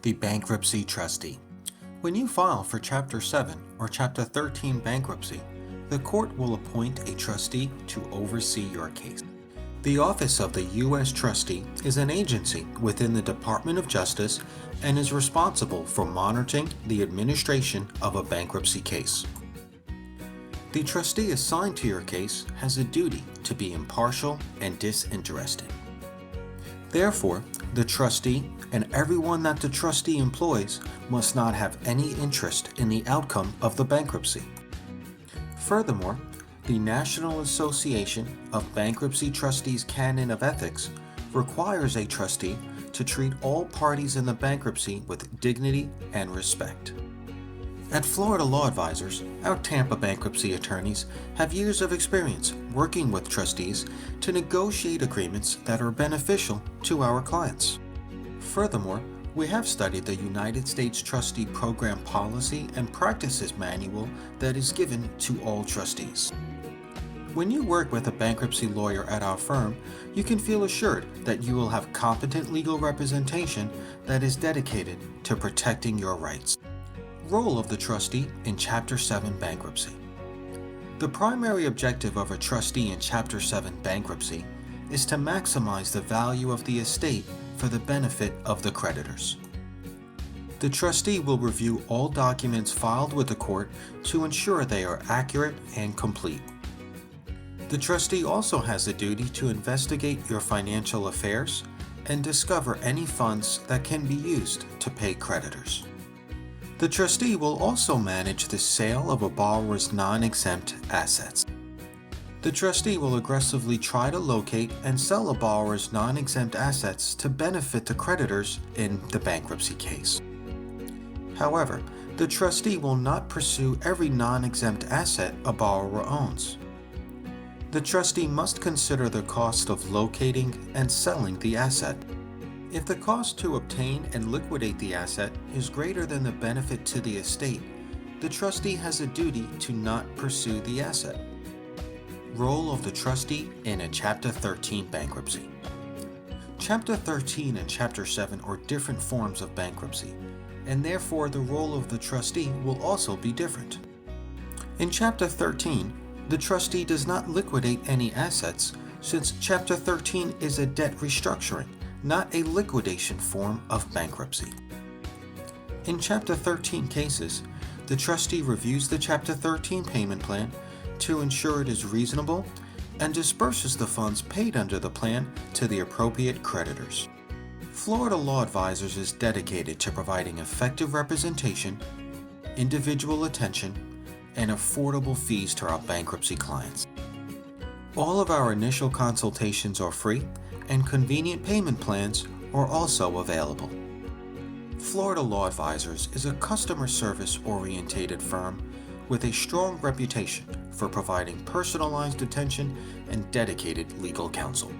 The bankruptcy trustee. When you file for Chapter 7 or Chapter 13 bankruptcy, the court will appoint a trustee to oversee your case. The Office of the U.S. Trustee is an agency within the Department of Justice and is responsible for monitoring the administration of a bankruptcy case. The trustee assigned to your case has a duty to be impartial and disinterested. Therefore, the trustee and everyone that the trustee employs must not have any interest in the outcome of the bankruptcy. Furthermore, the National Association of Bankruptcy Trustees Canon of Ethics requires a trustee to treat all parties in the bankruptcy with dignity and respect. At Florida Law Advisors, our Tampa bankruptcy attorneys have years of experience working with trustees to negotiate agreements that are beneficial to our clients. Furthermore, we have studied the United States Trustee Program Policy and Practices Manual that is given to all trustees. When you work with a bankruptcy lawyer at our firm, you can feel assured that you will have competent legal representation that is dedicated to protecting your rights. Role of the trustee in Chapter 7 bankruptcy. The primary objective of a trustee in Chapter 7 bankruptcy is to maximize the value of the estate for the benefit of the creditors. The trustee will review all documents filed with the court to ensure they are accurate and complete. The trustee also has a duty to investigate your financial affairs and discover any funds that can be used to pay creditors. The trustee will also manage the sale of a borrower's non-exempt assets. The trustee will aggressively try to locate and sell a borrower's non-exempt assets to benefit the creditors in the bankruptcy case. However, the trustee will not pursue every non-exempt asset a borrower owns. The trustee must consider the cost of locating and selling the asset. If the cost to obtain and liquidate the asset is greater than the benefit to the estate, the trustee has a duty to not pursue the asset. Role of the trustee in a Chapter 13 bankruptcy. Chapter 13 and Chapter 7 are different forms of bankruptcy, and therefore the role of the trustee will also be different. In Chapter 13, the trustee does not liquidate any assets since Chapter 13 is a debt restructuring, not a liquidation form of bankruptcy. In Chapter 13 cases, the trustee reviews the Chapter 13 payment plan to ensure it is reasonable and disperses the funds paid under the plan to the appropriate creditors. Florida Law Advisors is dedicated to providing effective representation, individual attention, and affordable fees to our bankruptcy clients. All of our initial consultations are free, and convenient payment plans are also available. Florida Law Advisors is a customer service-oriented firm with a strong reputation for providing personalized attention and dedicated legal counsel.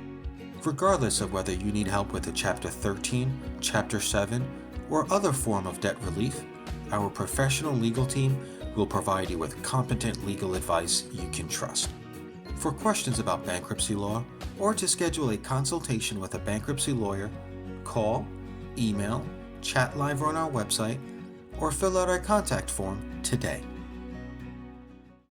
Regardless of whether you need help with a Chapter 13, Chapter 7, or other form of debt relief, our professional legal team will provide you with competent legal advice you can trust. For questions about bankruptcy law or to schedule a consultation with a bankruptcy lawyer, call, email, chat live on our website, or fill out our contact form today.